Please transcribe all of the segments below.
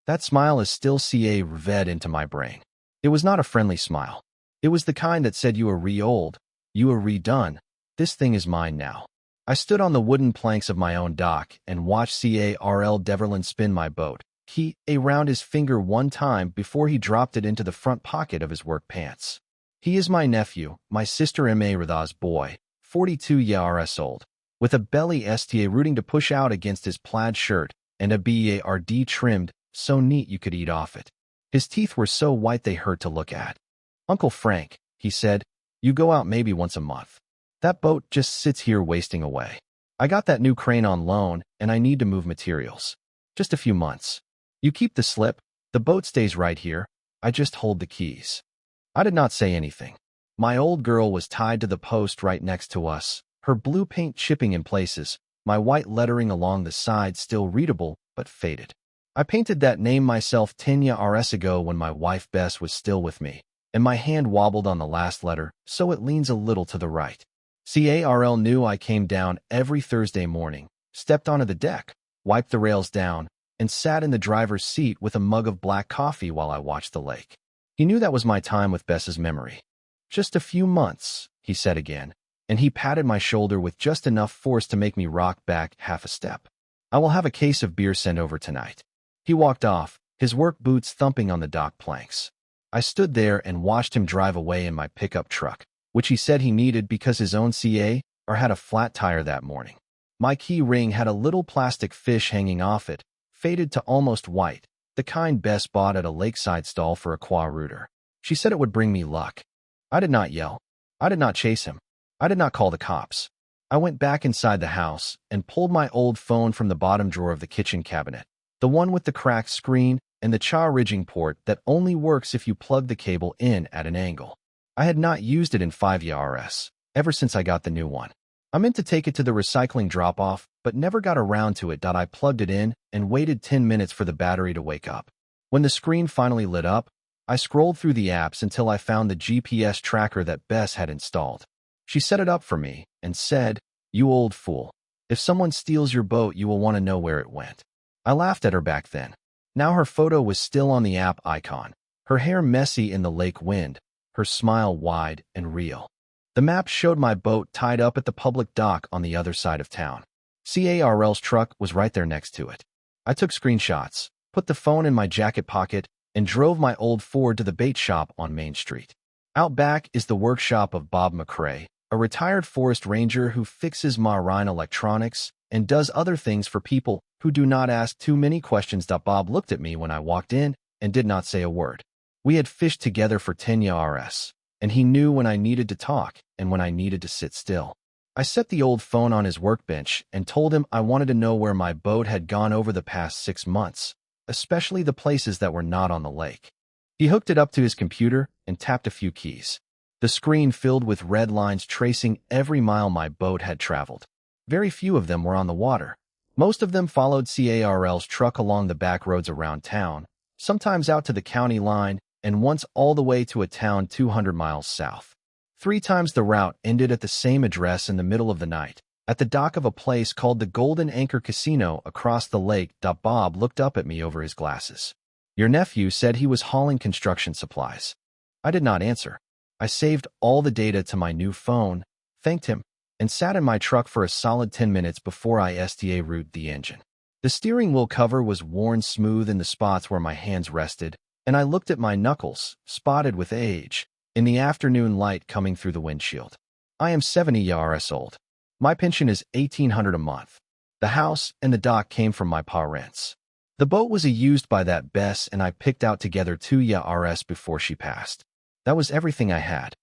That smile is still read into my brain. It was not a friendly smile. It was the kind that said, you are re-old, you are redone, this thing is mine now. I stood on the wooden planks of my own dock and watched Carl Deverland spin my boat, he around his finger one time before he dropped it into the front pocket of his work pants. He is my nephew, my sister Ridha's boy, 42 years old, with a belly rooting to push out against his plaid shirt and a bard trimmed, so neat you could eat off it. His teeth were so white they hurt to look at. Uncle Frank, he said, you go out maybe once a month. That boat just sits here wasting away. I got that new crane on loan and I need to move materials. Just a few months. You keep the slip, the boat stays right here, I just hold the keys. I did not say anything. My old girl was tied to the post right next to us, her blue paint chipping in places, my white lettering along the side still readable but faded. I painted that name myself 10 years ago when my wife Bess was still with me, and my hand wobbled on the last letter, so it leans a little to the right. Carl knew I came down every Thursday morning, stepped onto the deck, wiped the rails down, and sat in the driver's seat with a mug of black coffee while I watched the lake. He knew that was my time with Bess's memory. Just a few months, he said again, and he patted my shoulder with just enough force to make me rock back half a step. I will have a case of beer sent over tonight. He walked off, his work boots thumping on the dock planks. I stood there and watched him drive away in my pickup truck, which he said he needed because his own had a flat tire that morning. My key ring had a little plastic fish hanging off it, faded to almost white, the kind Bess bought at a lakeside stall for a qua rooter. She said it would bring me luck. I did not yell. I did not chase him. I did not call the cops. I went back inside the house and pulled my old phone from the bottom drawer of the kitchen cabinet, the one with the cracked screen and the charging port that only works if you plug the cable in at an angle. I had not used it in 5 years, ever since I got the new one. I meant to take it to the recycling drop-off, but never got around to it. I plugged it in and waited 10 minutes for the battery to wake up. When the screen finally lit up, I scrolled through the apps until I found the GPS tracker that Bess had installed. She set it up for me and said, you old fool. If someone steals your boat, you will want to know where it went. I laughed at her back then. Now her photo was still on the app icon, her hair messy in the lake wind, her smile wide and real. The map showed my boat tied up at the public dock on the other side of town. Carl's truck was right there next to it. I took screenshots, put the phone in my jacket pocket, and drove my old Ford to the bait shop on Main Street. Out back is the workshop of Bob McCrae, a retired forest ranger who fixes marine electronics and does other things for people who do not ask too many questions. Bob looked at me when I walked in and did not say a word. We had fished together for 10 years, and he knew when I needed to talk and when I needed to sit still. I set the old phone on his workbench and told him I wanted to know where my boat had gone over the past 6 months, especially the places that were not on the lake. He hooked it up to his computer and tapped a few keys. The screen filled with red lines tracing every mile my boat had traveled. Very few of them were on the water. Most of them followed Carl's truck along the back roads around town, sometimes out to the county line, and once all the way to a town 200 miles south. 3 times the route ended at the same address in the middle of the night, at the dock of a place called the Golden Anchor Casino across the lake. Bob looked up at me over his glasses. Your nephew said he was hauling construction supplies. I did not answer. I saved all the data to my new phone, thanked him, and sat in my truck for a solid 10 minutes before I rooted the engine. The steering wheel cover was worn smooth in the spots where my hands rested, and I looked at my knuckles, spotted with age, in the afternoon light coming through the windshield. I am 70 years old. My pension is $1,800 a month. The house and the dock came from my parents. The boat was used by that Bess and I picked out together 2 years before she passed. That was everything I had.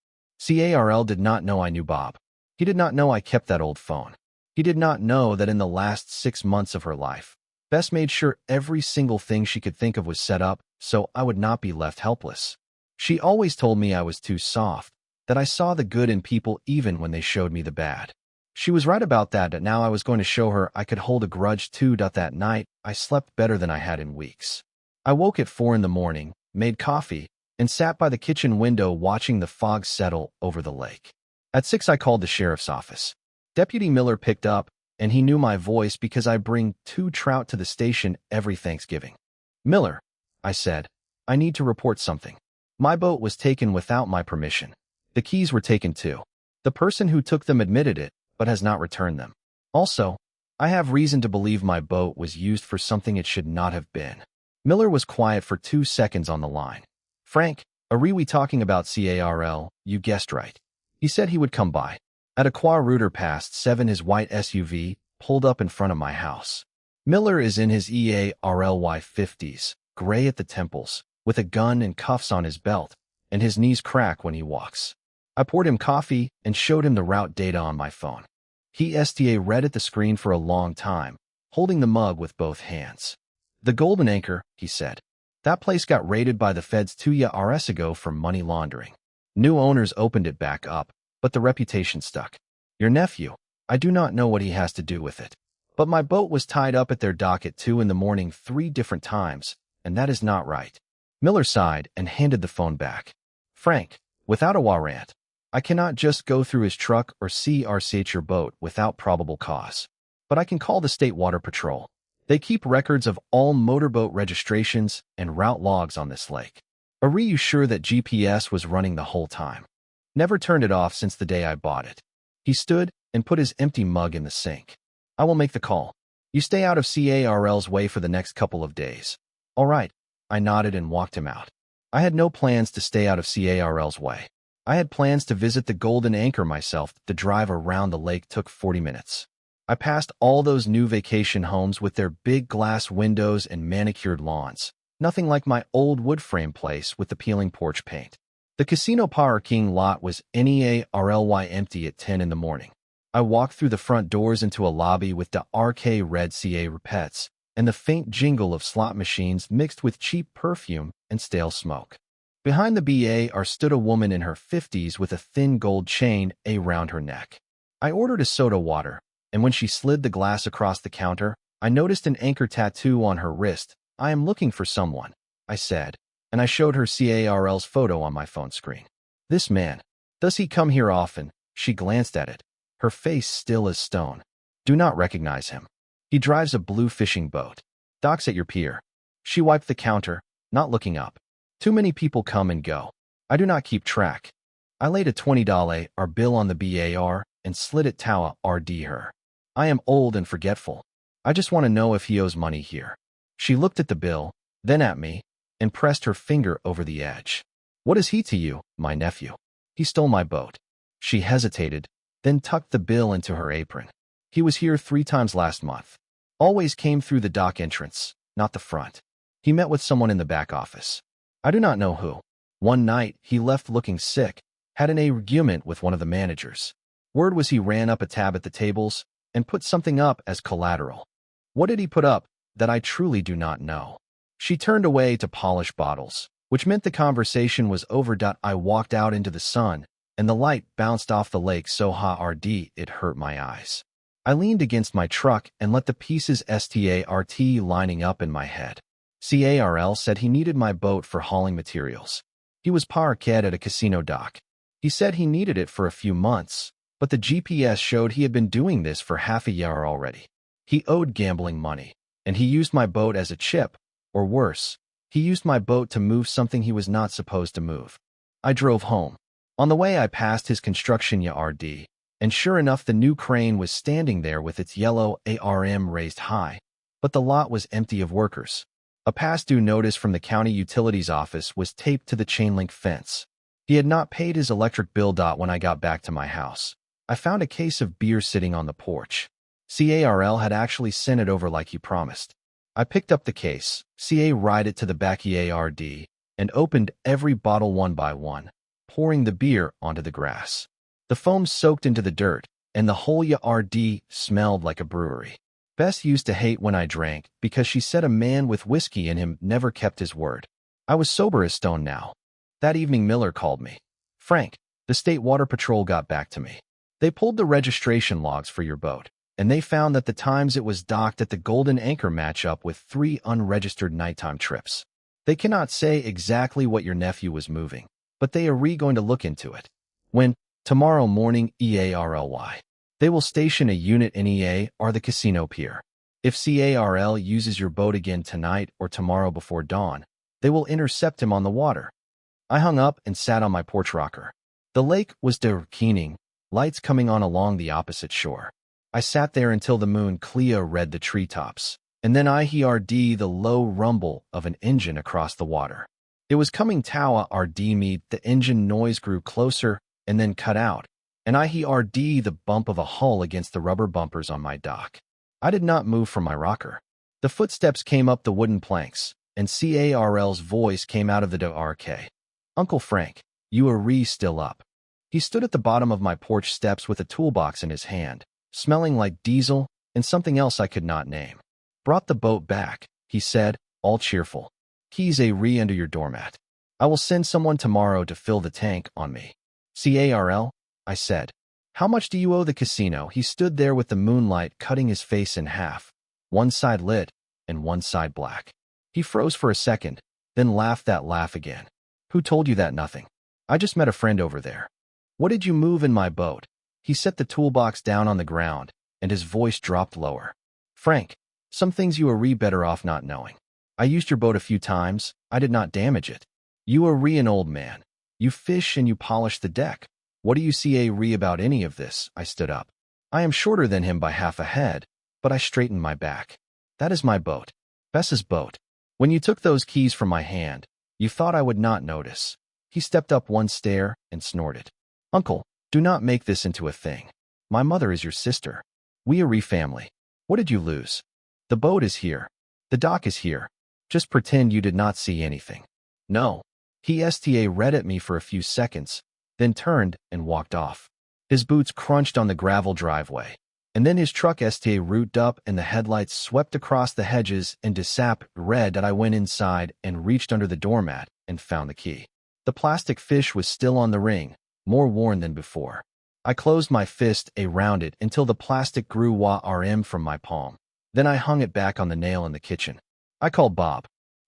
Carl did not know I knew Bob. He did not know I kept that old phone. He did not know that in the last 6 months of her life, Bess made sure every single thing she could think of was set up so I would not be left helpless. She always told me I was too soft, that I saw the good in people even when they showed me the bad. She was right about that, and now I was going to show her I could hold a grudge too. That night, I slept better than I had in weeks. I woke at 4 in the morning, made coffee, and sat by the kitchen window watching the fog settle over the lake. At 6, I called the sheriff's office. Deputy Miller picked up, and he knew my voice because I bring 2 trout to the station every Thanksgiving. Miller, I said. I need to report something. My boat was taken without my permission. The keys were taken too. The person who took them admitted it, but has not returned them. Also, I have reason to believe my boat was used for something it should not have been. Miller was quiet for 2 seconds on the line. Frank, are we talking about Carl? You guessed right. He said he would come by. At a Router past 7, his white SUV pulled up in front of my house. Miller is in his EARLY 50s, gray at the temples, with a gun and cuffs on his belt, and his knees crack when he walks. I poured him coffee and showed him the route data on my phone. He read at the screen for a long time, holding the mug with both hands. The Golden Anchor, he said. That place got raided by the feds 2 years ago for money laundering. New owners opened it back up, but the reputation stuck. Your nephew, I do not know what he has to do with it. But my boat was tied up at their dock at 2 in the morning 3 different times, and that is not right. Miller sighed and handed the phone back. Frank, without a warrant, I cannot just go through his truck or search your boat without probable cause. But I can call the State Water Patrol. They keep records of all motorboat registrations and route logs on this lake. Are you sure that GPS was running the whole time? Never turned it off since the day I bought it. He stood and put his empty mug in the sink. I will make the call. You stay out of Carl's way for the next couple of days. All right. I nodded and walked him out. I had no plans to stay out of Carl's way. I had plans to visit the Golden Anchor myself. The drive around the lake took 40 minutes. I passed all those new vacation homes with their big glass windows and manicured lawns. Nothing like my old wood frame place with the peeling porch paint. The casino parking lot was nearly empty at 10 in the morning. I walked through the front doors into a lobby with the RK red CA pets and the faint jingle of slot machines mixed with cheap perfume and stale smoke. Behind the bar stood a woman in her 50s with a thin gold chain around her neck. I ordered a soda water, and when she slid the glass across the counter, I noticed an anchor tattoo on her wrist. I am looking for someone, I said, and I showed her Carl's photo on my phone screen. This man, does he come here often? She glanced at it, her face still as stone. Do not recognize him. He drives a blue fishing boat. Docks at your pier. She wiped the counter, not looking up. Too many people come and go. I do not keep track. I laid a $20 bill on the bar and slid it to her. I am old and forgetful. I just want to know if he owes money here. She looked at the bill, then at me, and pressed her finger over the edge. What is he to you, my nephew? He stole my boat. She hesitated, then tucked the bill into her apron. He was here 3 times last month. Always came through the dock entrance, not the front. He met with someone in the back office. I do not know who. One night, he left looking sick, had an argument with one of the managers. Word was he ran up a tab at the tables and put something up as collateral. What did he put up? That I truly do not know. She turned away to polish bottles, which meant the conversation was over. I walked out into the sun, and the light bounced off the lake so hard it hurt my eyes. I leaned against my truck and let the pieces start lining up in my head. Carl said he needed my boat for hauling materials. He was parked at a casino dock. He said he needed it for a few months, but the GPS showed he had been doing this for half a year already. He owed gambling money, and he used my boat as a chip, or worse, he used my boat to move something he was not supposed to move. I drove home. On the way I passed his construction yard, and sure enough the new crane was standing there with its yellow ARM raised high, but the lot was empty of workers. A past due notice from the county utilities office was taped to the chain-link fence. He had not paid his electric bill. When I got back to my house, I found a case of beer sitting on the porch. Carl had actually sent it over like he promised. I picked up the case, ried it to the backyard, and opened every bottle one by one, pouring the beer onto the grass. The foam soaked into the dirt, and the whole yard smelled like a brewery. Bess used to hate when I drank because she said a man with whiskey in him never kept his word. I was sober as stone now. That evening Miller called me. Frank, the State Water Patrol got back to me. They pulled the registration logs for your boat, and they found that the times it was docked at the Golden Anchor match up with 3 unregistered nighttime trips. They cannot say exactly what your nephew was moving, but they are going to look into it. When, tomorrow morning EARLY. They will station a unit in the casino pier. If Carl uses your boat again tonight or tomorrow before dawn, They will intercept him on the water. I hung up and sat on my porch rocker. The lake was darkening, lights coming on along the opposite shore. I sat there until the moon clear read the treetops, and then I heard the low rumble of an engine across the water. It was coming toward me. The engine noise grew closer and then cut out, and I heard the bump of a hull against the rubber bumpers on my dock. I did not move from my rocker. The footsteps came up the wooden planks, and Carl's voice came out of the dark. "Uncle Frank, you are still up." He stood at the bottom of my porch steps with a toolbox in his hand, smelling like diesel and something else I could not name. "Brought the boat back," he said, all cheerful. "Keys under your doormat. I will send someone tomorrow to fill the tank on me." "Carl," I said, "how much do you owe the casino?" He stood there with the moonlight cutting his face in half, one side lit and one side black. He froze for a second, then laughed that laugh again. "Who told you that? Nothing. I just met a friend over there." "What did you move in my boat?" He set the toolbox down on the ground, and his voice dropped lower. "Frank, some things you are better off not knowing. I used your boat a few times. I did not damage it. You are an old man. You fish and you polish the deck. What do you see about any of this?" I stood up. I am shorter than him by half a head, but I straightened my back. "That is my boat. Bess's boat. When you took those keys from my hand, you thought I would not notice." He stepped up one stair and snorted. "Uncle, do not make this into a thing. My mother is your sister. We are family. What did you lose? The boat is here. The dock is here. Just pretend you did not see anything." "No." He read at me for a few seconds, then turned and walked off. His boots crunched on the gravel driveway, and then his truck rooted up and the headlights swept across the hedges and read that I went inside and reached under the doormat and found the key. The plastic fish was still on the ring, more worn than before. I closed my fist around it until the plastic grew from my palm. Then I hung it back on the nail in the kitchen. I called Bob.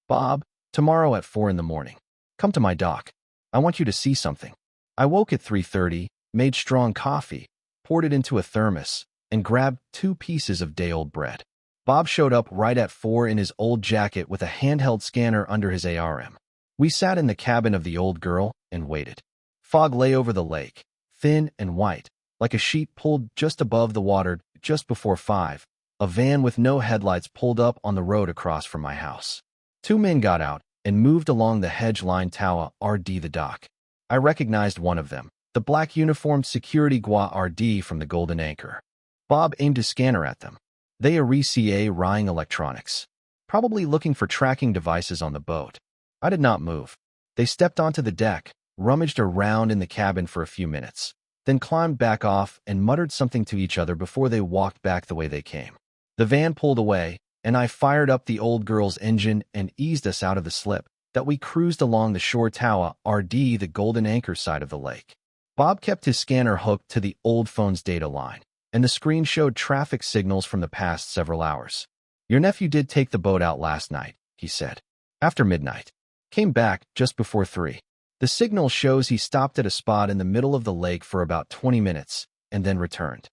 "Bob, tomorrow at 4 in the morning. Come to my dock. I want you to see something." I woke at 3:30, made strong coffee, poured it into a thermos, and grabbed 2 pieces of day-old bread. Bob showed up right at 4 in his old jacket with a handheld scanner under his arm. We sat in the cabin of the old girl and waited. Fog lay over the lake, thin and white, like a sheet pulled just above the water. Just before 5, a van with no headlights pulled up on the road across from my house. 2 men got out and moved along the hedge-line toward the dock. I recognized one of them, the black uniformed security guard from the Golden Anchor. Bob aimed his scanner at them. They are Ryan Electronics, probably looking for tracking devices on the boat. I did not move. They stepped onto the deck, rummaged around in the cabin for a few minutes, then climbed back off and muttered something to each other before they walked back the way they came. The van pulled away, and I fired up the old girl's engine and eased us out of the slip that we cruised along the shore toward the Golden Anchor side of the lake. Bob kept his scanner hooked to the old phone's data line, and the screen showed traffic signals from the past several hours. "Your nephew did take the boat out last night," he said. "After midnight. Came back just before 3. The signal shows he stopped at a spot in the middle of the lake for about 20 minutes and then returned."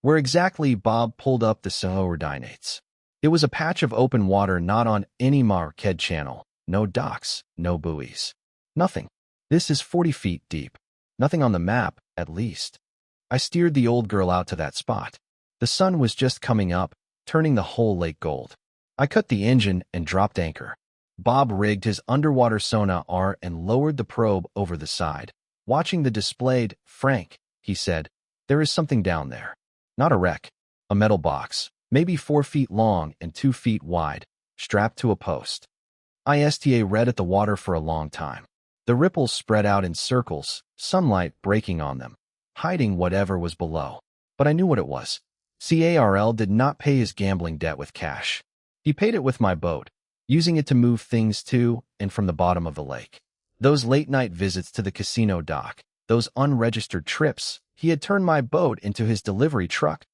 "Where exactly?" Bob pulled up the coordinates. It was a patch of open water, not on any marked channel, no docks, no buoys. "Nothing. This is 40 feet deep. Nothing on the map, at least." I steered the old girl out to that spot. The sun was just coming up, turning the whole lake gold. I cut the engine and dropped anchor. Bob rigged his underwater sonar and lowered the probe over the side. Watching the displayed, "Frank," he said, "there is something down there. Not a wreck. A metal box, maybe 4 feet long and 2 feet wide, strapped to a post." I read at the water for a long time. The ripples spread out in circles, sunlight breaking on them, hiding whatever was below. But I knew what it was. Carl did not pay his gambling debt with cash. He paid it with my boat, using it to move things to and from the bottom of the lake. Those late-night visits to the casino dock, those unregistered trips, he had turned my boat into his delivery truck.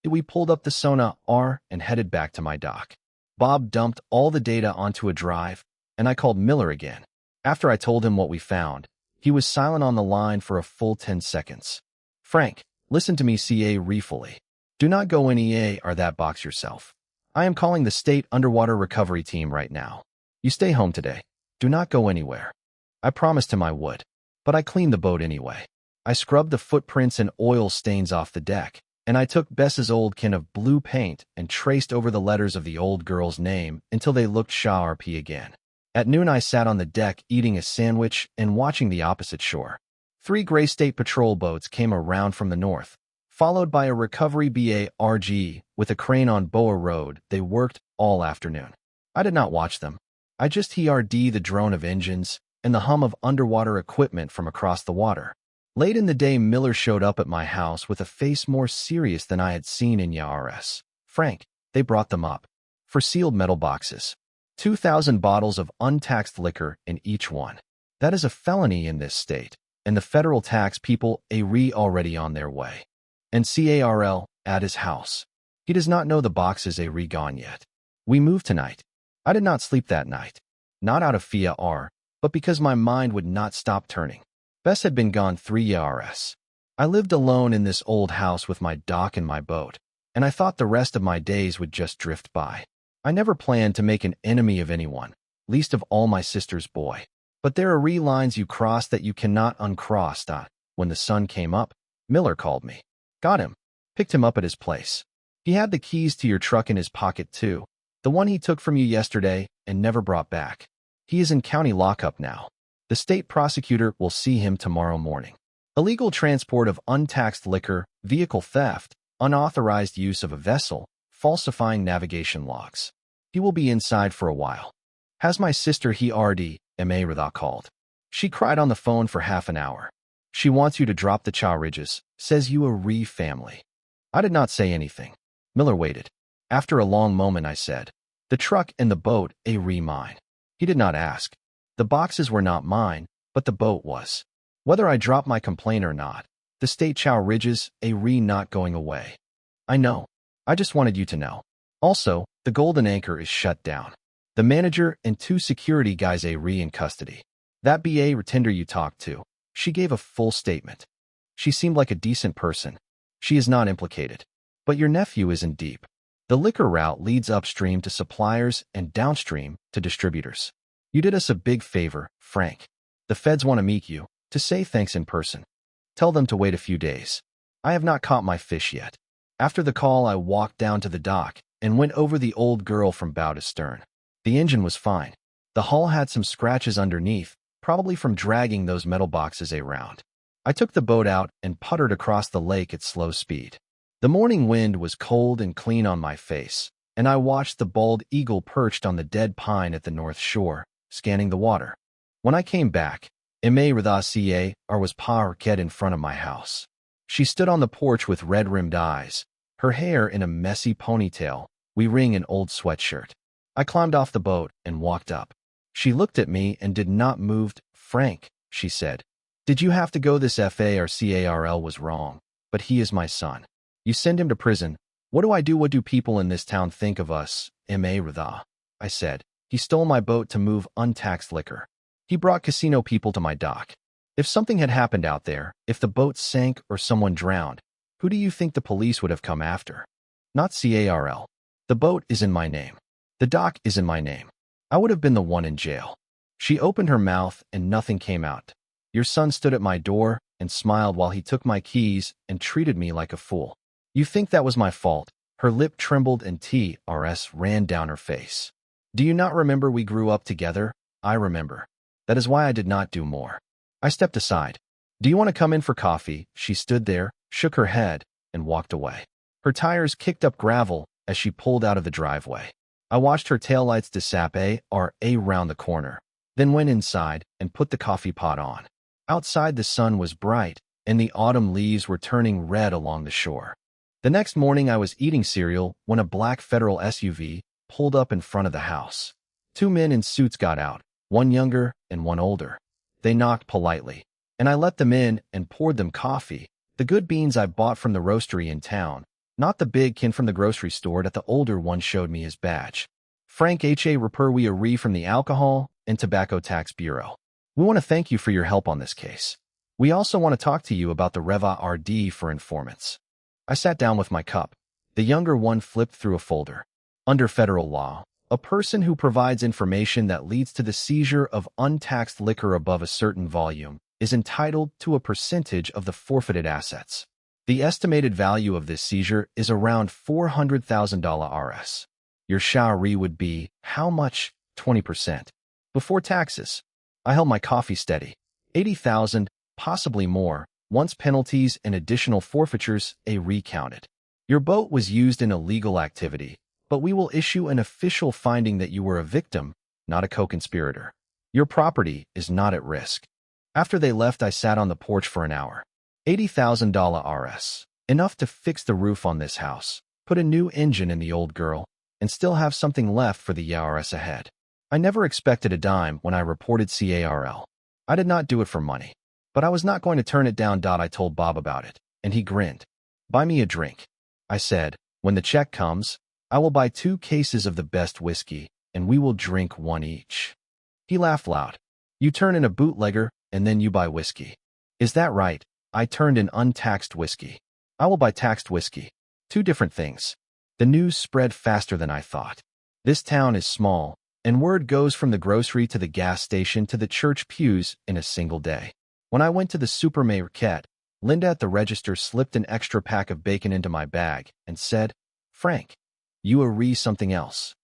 We pulled up the sonar and headed back to my dock. Bob dumped all the data onto a drive, and I called Miller again. After I told him what we found, he was silent on the line for a full 10 seconds. "Frank, listen to me carefully. Do not go in or that box yourself. I am calling the state underwater recovery team right now. You stay home today. Do not go anywhere. I promised him I would. But I cleaned the boat anyway. I scrubbed the footprints and oil stains off the deck, and I took Bess's old can of blue paint and traced over the letters of the old girl's name until they looked Shah RP again. At noon I sat on the deck eating a sandwich and watching the opposite shore. 3 gray state patrol boats came around from the north, followed by a recovery BARG with a crane on Boa Road. They worked all afternoon. I did not watch them. I just heard the drone of engines and the hum of underwater equipment from across the water. Late in the day, Miller showed up at my house with a face more serious than I had seen in Yaris. Frank, they brought them up. For sealed metal boxes. 2,000 bottles of untaxed liquor in each one. That is a felony in this state, and the federal tax people are already on their way. And CARL at his house. He does not know the boxes are gone yet. We moved tonight. I did not sleep that night. Not out of fear, but because my mind would not stop turning. Bess had been gone 3 years. I lived alone in this old house with my dock and my boat, and I thought the rest of my days would just drift by. I never planned to make an enemy of anyone, least of all my sister's boy. But there are lines you cross that you cannot uncross. When the sun came up, Miller called me. Got him. Picked him up at his place. He had the keys to your truck in his pocket too, the one he took from you yesterday and never brought back. He is in county lockup now. The state prosecutor will see him tomorrow morning. Illegal transport of untaxed liquor, vehicle theft, unauthorized use of a vessel, falsifying navigation logs. He will be inside for a while. Has my sister Radha called. She cried on the phone for half an hour. She wants you to drop the Cha Ridges, says you a family. I did not say anything. Miller waited. After a long moment I said, the truck and the boat mine. He did not ask. The boxes were not mine, but the boat was. Whether I dropped my complaint or not, the state Cha Ridges not going away. I know. I just wanted you to know. Also, the Golden Anchor is shut down. The manager and 2 security guys in custody. That BA retender you talked to, she gave a full statement. She seemed like a decent person. She is not implicated. But your nephew isn't deep. The liquor route leads upstream to suppliers and downstream to distributors. You did us a big favor, Frank. The feds want to meet you, to say thanks in person. Tell them to wait a few days. I have not caught my fish yet. After the call, I walked down to the dock and went over the old girl from bow to stern. The engine was fine. The hull had some scratches underneath, probably from dragging those metal boxes around. I took the boat out and puttered across the lake at slow speed. The morning wind was cold and clean on my face, and I watched the bald eagle perched on the dead pine at the north shore, scanning the water. When I came back, Radha was parked in front of my house. She stood on the porch with red-rimmed eyes, her hair in a messy ponytail, wearing an old sweatshirt. I climbed off the boat and walked up. She looked at me and did not move. Frank, she said, did you have to go? This FARCARL was wrong, but he is my son. You send him to prison. What do I do? What do people in this town think of us? Radha. I said, he stole my boat to move untaxed liquor. He brought casino people to my dock. If something had happened out there, if the boat sank or someone drowned, who do you think the police would have come after? Not CARL. The boat is in my name. The dock is in my name. I would have been the one in jail. She opened her mouth and nothing came out. Your son stood at my door and smiled while he took my keys and treated me like a fool. You think that was my fault? Her lip trembled and TRS ran down her face. Do you not remember we grew up together? I remember. That is why I did not do more. I stepped aside. Do you want to come in for coffee? She stood there, shook her head, and walked away. Her tires kicked up gravel as she pulled out of the driveway. I watched her taillights disappear around the corner, then went inside and put the coffee pot on. Outside the sun was bright, and the autumn leaves were turning red along the shore. The next morning I was eating cereal when a black federal SUV pulled up in front of the house. 2 men in suits got out, one younger and one older. They knocked politely, and I let them in and poured them coffee, the good beans I bought from the roastery in town, not the big can from the grocery store that the older one showed me his badge. Frank Reper from the Alcohol and Tobacco Tax Bureau. We want to thank you for your help on this case. We also want to talk to you about the Reva RD for informants. I sat down with my cup. The younger one flipped through a folder. Under federal law, A person who provides information that leads to the seizure of untaxed liquor above a certain volume is entitled to a percentage of the forfeited assets. The estimated value of this seizure is around $400,000 Rs. Your shawry would be, how much? 20%. Before taxes. I held my coffee steady. 80,000, possibly more, once penalties and additional forfeitures are recounted. Your boat was used in illegal activity, but we will issue an official finding that you were a victim, not a co-conspirator. Your property is not at risk. After they left, I sat on the porch for an hour. $80,000 Rs. Enough to fix the roof on this house, put a new engine in the old girl, and still have something left for the years ahead. I never expected a dime when I reported CARL. I did not do it for money. But I was not going to turn it down. I told Bob about it, and he grinned. Buy me a drink. I said, when the check comes, I will buy 2 cases of the best whiskey, and we will drink 1 each. He laughed loud. You turn in a bootlegger, and then you buy whiskey. Is that right? I turned in untaxed whiskey. I will buy taxed whiskey. 2 different things. The news spread faster than I thought. This town is small, and word goes from the grocery to the gas station to the church pews in a single day. When I went to the supermarket, Linda at the register slipped an extra pack of bacon into my bag and said, Frank, you are something else.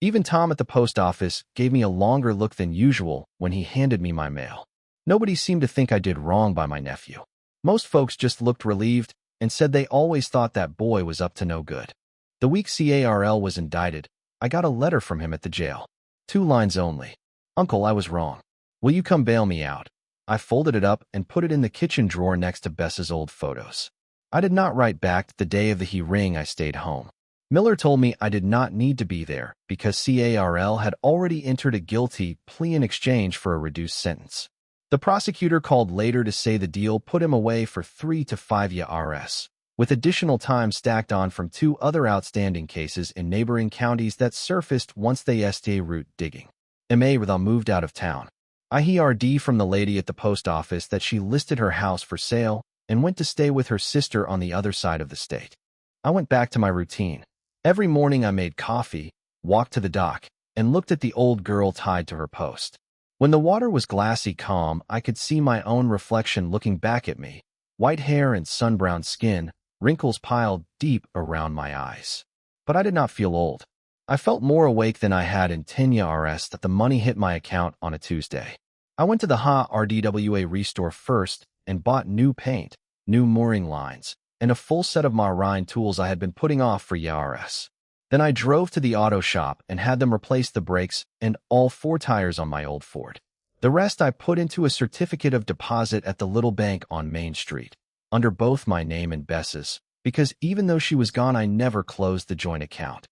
Even Tom at the post office gave me a longer look than usual when he handed me my mail. Nobody seemed to think I did wrong by my nephew. Most folks just looked relieved and said they always thought that boy was up to no good. The week CARL was indicted, I got a letter from him at the jail. 2 lines only. Uncle, I was wrong. Will you come bail me out? I folded it up and put it in the kitchen drawer next to Bess's old photos. I did not write back. The day of the hearing I stayed home. Miller told me I did not need to be there because CARL had already entered a guilty plea in exchange for a reduced sentence. The prosecutor called later to say the deal put him away for 3 to 5 years, with additional time stacked on from 2 other outstanding cases in neighboring counties that surfaced once they sta root digging. Ma moved out of town. I heard from the lady at the post office that she listed her house for sale and went to stay with her sister on the other side of the state. I went back to my routine. Every morning I made coffee, walked to the dock, and looked at the old girl tied to her post. When the water was glassy calm, I could see my own reflection looking back at me, white hair and sun-browned skin, wrinkles piled deep around my eyes. But I did not feel old. I felt more awake than I had in 10 years that the money hit my account on a Tuesday. I went to the RDWA restore first and bought new paint, new mooring lines, and a full set of marine tools I had been putting off for years. Then I drove to the auto shop and had them replace the brakes and all 4 tires on my old Ford. The rest I put into a certificate of deposit at the little bank on Main Street, under both my name and Bess's, because even though she was gone, I never closed the joint account.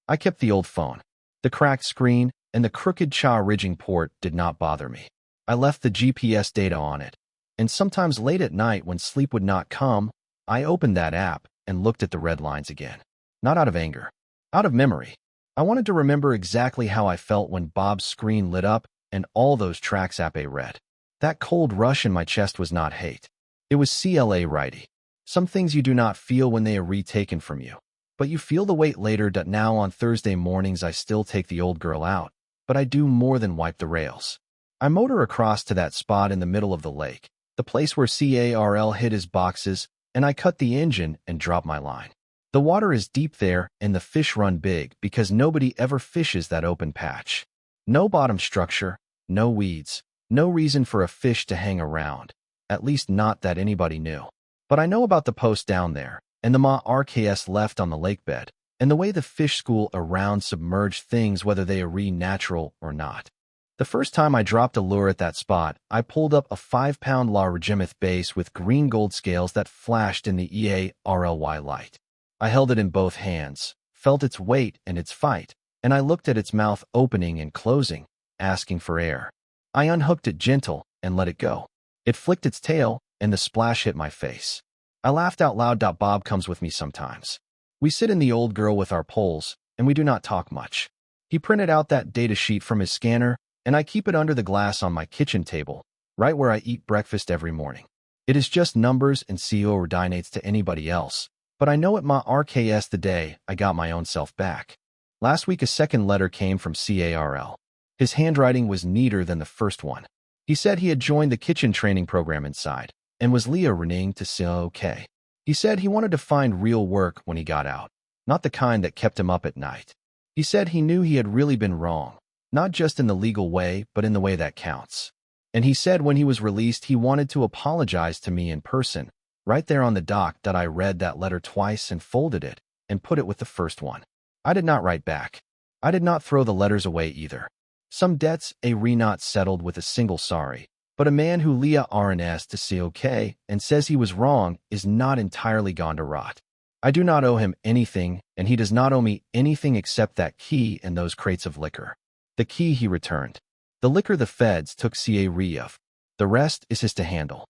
I kept the old phone. The cracked screen and the crooked ridging port did not bother me. I left the GPS data on it, and sometimes late at night when sleep would not come, I opened that app and looked at the red lines again. Not out of anger. Out of memory. I wanted to remember exactly how I felt when Bob's screen lit up and all those tracks app read. That cold rush in my chest was not hate. It was CLA righty. Some things you do not feel when they are retaken from you. But you feel the weight later. Now on Thursday mornings I still take the old girl out, but I do more than wipe the rails. I motor across to that spot in the middle of the lake, the place where CARL hid his boxes, and I cut the engine and drop my line. The water is deep there and the fish run big because nobody ever fishes that open patch. No bottom structure, no weeds, no reason for a fish to hang around, at least not that anybody knew. But I know about the post down there, and the RKS left on the lake bed, and the way the fish school around submerged things whether they are natural or not. The first time I dropped a lure at that spot, I pulled up a 5-pound largemouth bass with green gold scales that flashed in the EARLY light. I held it in both hands, felt its weight and its fight, and I looked at its mouth opening and closing, asking for air. I unhooked it gentle and let it go. It flicked its tail, and the splash hit my face. I laughed out loud. Bob comes with me sometimes. We sit in the old girl with our poles, and we do not talk much. He printed out that data sheet from his scanner, and I keep it under the glass on my kitchen table, right where I eat breakfast every morning. It is just numbers and coordinates to anybody else, but I know at my RKS the day I got my own self back. Last week a second letter came from Carl. His handwriting was neater than the first one. He said he had joined the kitchen training program inside and was Leah reneging to say okay. He said he wanted to find real work when he got out, not the kind that kept him up at night. He said he knew he had really been wrong, not just in the legal way, but in the way that counts. And he said when he was released, he wanted to apologize to me in person, right there on the dock. That I read that letter twice and folded it and put it with the first one. I did not write back. I did not throw the letters away either. Some debts a not settled with a single sorry, but a man who Leah RNS to say okay and says he was wrong is not entirely gone to rot. I do not owe him anything, and he does not owe me anything except that key and those crates of liquor. The key he returned. The liquor the feds took CA of. The rest is his to handle.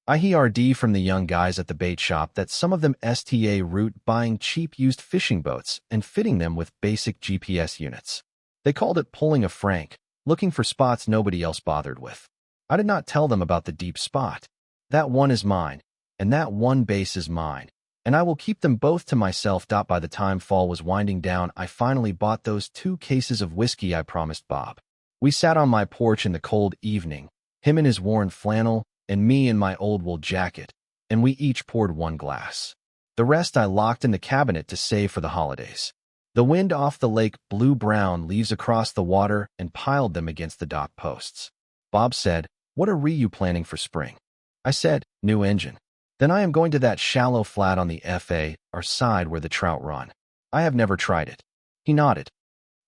I heard from the young guys at the bait shop that some of them sta route buying cheap used fishing boats and fitting them with basic GPS units. They called it pulling a Frank, looking for spots nobody else bothered with. I did not tell them about the deep spot. That one is mine, and that one base is mine, and I will keep them both to myself. By the time fall was winding down, I finally bought those 2 cases of whiskey I promised Bob. We sat on my porch in the cold evening, him in his worn flannel, and me in my old wool jacket, and we each poured 1 glass. The rest I locked in the cabinet to save for the holidays. The wind off the lake blew brown leaves across the water and piled them against the dock posts. Bob said, "What are you planning for spring?" I said, "New engine." "Then I am going to that shallow flat on the FA, our side where the trout run. I have never tried it." He nodded.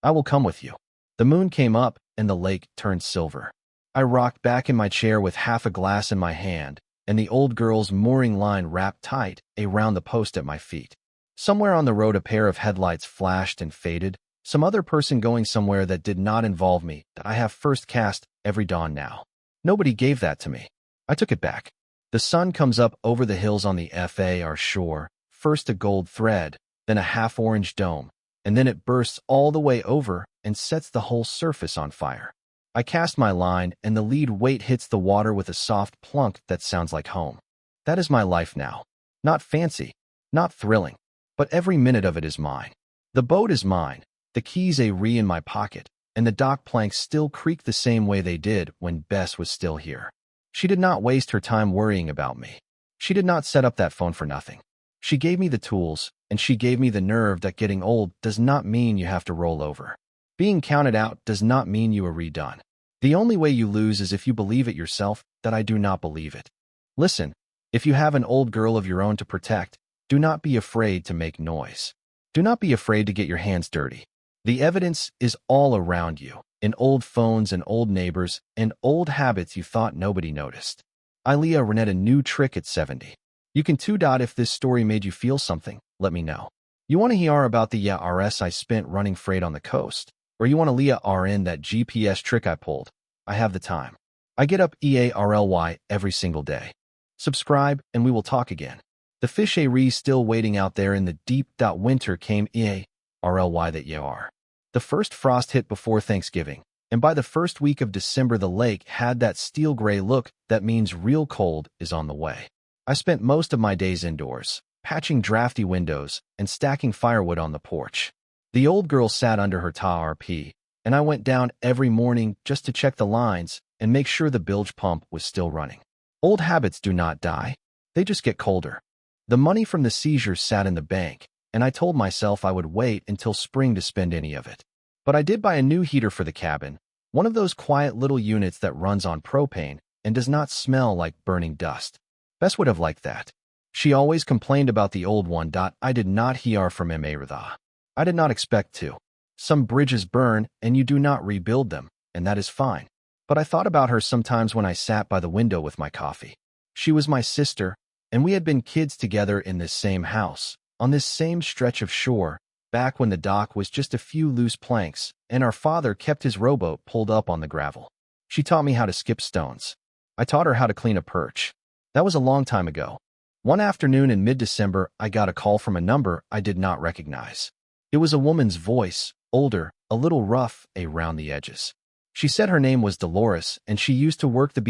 "I will come with you." The moon came up and the lake turned silver. I rocked back in my chair with half a glass in my hand and the old girl's mooring line wrapped tight around the post at my feet. Somewhere on the road a pair of headlights flashed and faded, some other person going somewhere that did not involve me that I have first cast every dawn now. Nobody gave that to me. I took it back. The sun comes up over the hills on the FA, our shore, first a gold thread, then a half-orange dome, and then it bursts all the way over and sets the whole surface on fire. I cast my line, and the lead weight hits the water with a soft plunk that sounds like home. That is my life now. Not fancy, not thrilling, but every minute of it is mine. The boat is mine, the keys in my pocket, and the dock planks still creak the same way they did when Bess was still here. She did not waste her time worrying about me. She did not set up that phone for nothing. She gave me the tools, and she gave me the nerve that getting old does not mean you have to roll over. Being counted out does not mean you are redone. The only way you lose is if you believe it yourself that I do not believe it. Listen, if you have an old girl of your own to protect, do not be afraid to make noise. Do not be afraid to get your hands dirty. The evidence is all around you, in old phones and old neighbors and old habits you thought nobody noticed. Leah ran a new trick at 70. You can too. If this story made you feel something, let me know. You want to hear about the RS I spent running freight on the coast, or you want to Leah RN that GPS trick I pulled? I have the time. I get up EARLY every single day. Subscribe and we will talk again. The fish still waiting out there in the deep. Winter came EARLY that you are. The first frost hit before Thanksgiving, and by the first week of December the lake had that steel gray look that means real cold is on the way. I spent most of my days indoors, patching drafty windows and stacking firewood on the porch. The old girl sat under her RP, and I went down every morning just to check the lines and make sure the bilge pump was still running. Old habits do not die. They just get colder. The money from the seizure sat in the bank, and I told myself I would wait until spring to spend any of it. But I did buy a new heater for the cabin, one of those quiet little units that runs on propane and does not smell like burning dust. Bess would have liked that. She always complained about the old one. I did not hear from Emertha. I did not expect to. Some bridges burn and you do not rebuild them, and that is fine. But I thought about her sometimes when I sat by the window with my coffee. She was my sister, and we had been kids together in this same house, on this same stretch of shore, back when the dock was just a few loose planks, and our father kept his rowboat pulled up on the gravel. She taught me how to skip stones. I taught her how to clean a perch. That was a long time ago. One afternoon in mid-December, I got a call from a number I did not recognize. It was a woman's voice, older, a little rough around the edges. She said her name was Dolores, and she used to work the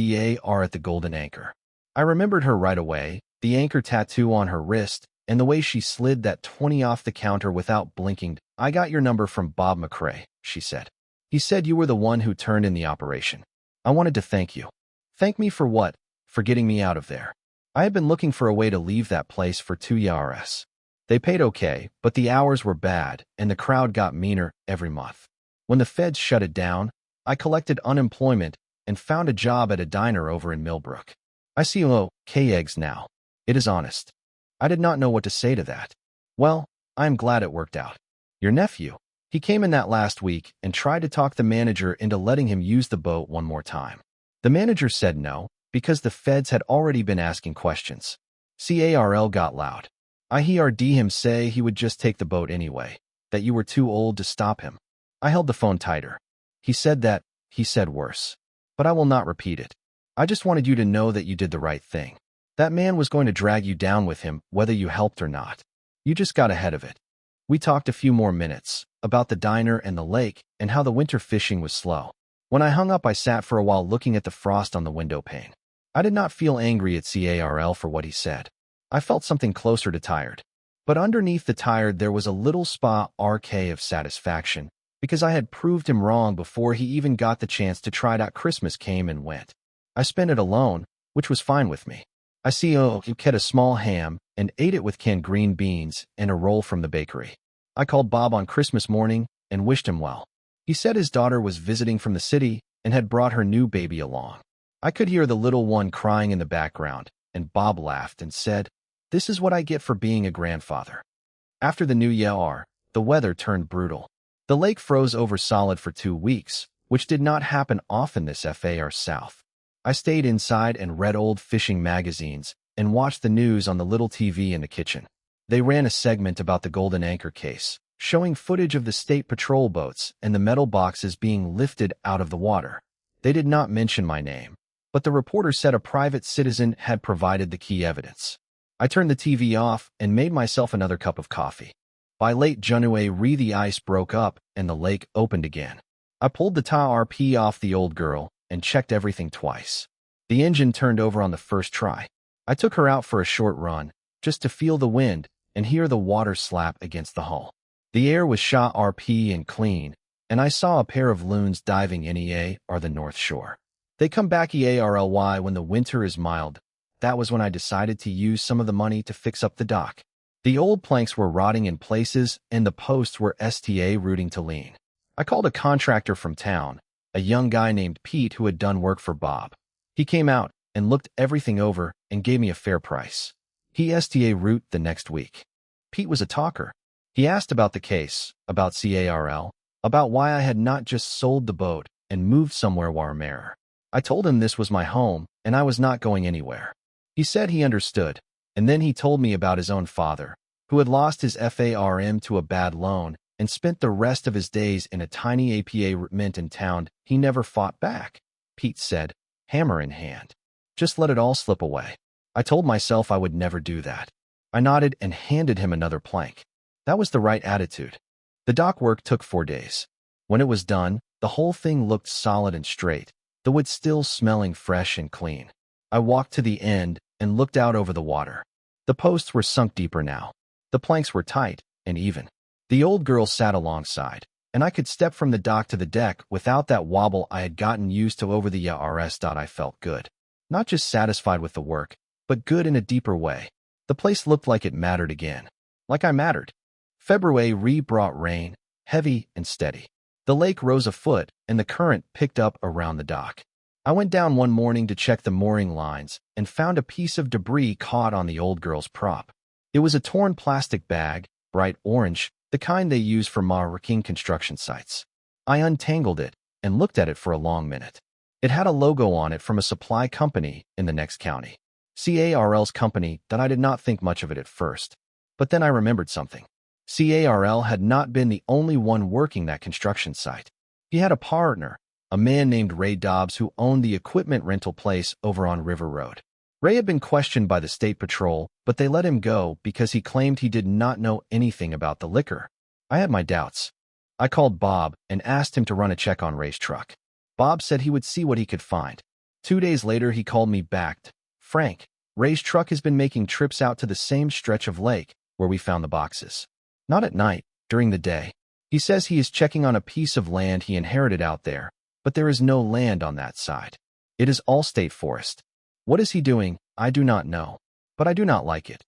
BAR at the Golden Anchor. I remembered her right away, the anchor tattoo on her wrist, and the way she slid that 20 off the counter without blinking. "I got your number from Bob McRae," she said. "He said you were the one who turned in the operation. I wanted to thank you." "Thank me for what?" "For getting me out of there. I had been looking for a way to leave that place for 2 years. They paid okay, but the hours were bad, and the crowd got meaner every month. When the feds shut it down, I collected unemployment and found a job at a diner over in Millbrook. I see eggs now. It is honest." I did not know what to say to that. "Well, I am glad it worked out." "Your nephew? He came in that last week and tried to talk the manager into letting him use the boat one more time. The manager said no, because the feds had already been asking questions." Carl got loud. "I heard him say he would just take the boat anyway, that you were too old to stop him." I held the phone tighter. "He said that," he said worse. "But I will not repeat it. I just wanted you to know that you did the right thing. That man was going to drag you down with him, whether you helped or not. You just got ahead of it." We talked a few more minutes, about the diner and the lake, and how the winter fishing was slow. When I hung up, I sat for a while looking at the frost on the window pane. I did not feel angry at Carl for what he said. I felt something closer to tired. But underneath the tired there was a little spark of satisfaction, because I had proved him wrong before he even got the chance to try it out. Christmas came and went. I spent it alone, which was fine with me. I cut a small ham and ate it with canned green beans and a roll from the bakery. I called Bob on Christmas morning and wished him well. He said his daughter was visiting from the city and had brought her new baby along. I could hear the little one crying in the background, and Bob laughed and said, "This is what I get for being a grandfather." After the new year, the weather turned brutal. The lake froze over solid for 2 weeks, which did not happen often this far south. I stayed inside and read old fishing magazines and watched the news on the little TV in the kitchen. They ran a segment about the Golden Anchor case, showing footage of the state patrol boats and the metal boxes being lifted out of the water. They did not mention my name, but the reporter said a private citizen had provided the key evidence. I turned the TV off and made myself another cup of coffee. By late January, the ice broke up and the lake opened again. I pulled the tarp off the old girl and checked everything twice. The engine turned over on the first try. I took her out for a short run, just to feel the wind and hear the water slap against the hull. The air was sharp and clean, and I saw a pair of loons diving in the North Shore. They come back early when the winter is mild. That was when I decided to use some of the money to fix up the dock. The old planks were rotting in places, and the posts were rooting to lean. I called a contractor from town, a young guy named Pete who had done work for Bob. He came out and looked everything over and gave me a fair price. He root the next week. Pete was a talker. He asked about the case, about Carl, about why I had not just sold the boat and moved somewhere warmer. I told him this was my home and I was not going anywhere. He said he understood, and then he told me about his own father, who had lost his farm to a bad loan and spent the rest of his days in a tiny apartment in town. He never fought back, Pete said, hammer in hand. Just let it all slip away. I told myself I would never do that. I nodded and handed him another plank. That was the right attitude. The dock work took 4 days. When it was done, the whole thing looked solid and straight, the wood still smelling fresh and clean. I walked to the end and looked out over the water. The posts were sunk deeper now. The planks were tight and even. The old girl sat alongside, and I could step from the dock to the deck without that wobble I had gotten used to over the years. I felt good. Not just satisfied with the work, but good in a deeper way. The place looked like it mattered again. Like I mattered. February brought rain, heavy and steady. The lake rose a foot, and the current picked up around the dock. I went down one morning to check the mooring lines and found a piece of debris caught on the old girl's prop. It was a torn plastic bag, bright orange, the kind they use for marking construction sites. I untangled it and looked at it for a long minute. It had a logo on it from a supply company in the next county. Carl's company that I did not think much of it at first. But then I remembered something. Carl had not been the only one working that construction site. He had a partner, a man named Ray Dobbs, who owned the equipment rental place over on River Road. Ray had been questioned by the state patrol, but they let him go because he claimed he did not know anything about the liquor. I had my doubts. I called Bob and asked him to run a check on Ray's truck. Bob said he would see what he could find. 2 days later, he called me back. "Frank, Ray's truck has been making trips out to the same stretch of lake, where we found the boxes. Not at night, during the day. He says he is checking on a piece of land he inherited out there, but there is no land on that side. It is all state forest. What is he doing? I do not know. But I do not like it.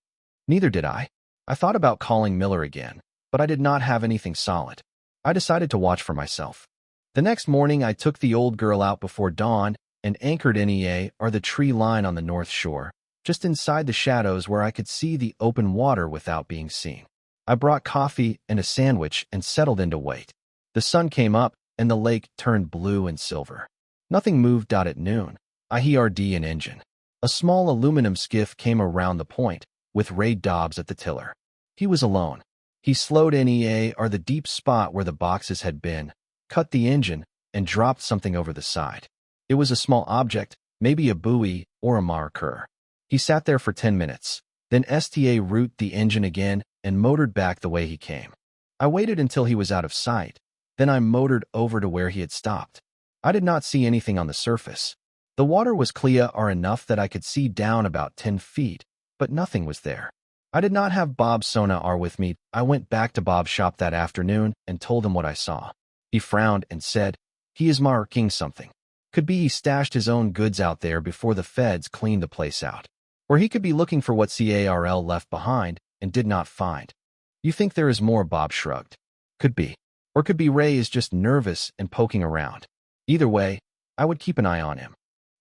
Neither did I. I thought about calling Miller again, but I did not have anything solid. I decided to watch for myself. The next morning, I took the old girl out before dawn and anchored NEA or the tree line on the north shore, just inside the shadows where I could see the open water without being seen. I brought coffee and a sandwich and settled in to wait. The sun came up and the lake turned blue and silver. Nothing moved. At noon, I heard an engine. A small aluminum skiff came around the point, with Ray Dobbs at the tiller. He was alone. He slowed NEA or the deep spot where the boxes had been, cut the engine, and dropped something over the side. It was a small object, maybe a buoy or a marker. He sat there for 10 minutes. Then STA root the engine again and motored back the way he came. I waited until he was out of sight. Then I motored over to where he had stopped. I did not see anything on the surface. The water was clear or enough that I could see down about 10 feet, but nothing was there. I did not have Bob's sonar with me. I went back to Bob's shop that afternoon and told him what I saw. He frowned and said, "He is marking something. Could be he stashed his own goods out there before the feds cleaned the place out. Or he could be looking for what CARL left behind and did not find." "You think there is more?" Bob shrugged. "Could be. Or could be Ray is just nervous and poking around. Either way, I would keep an eye on him."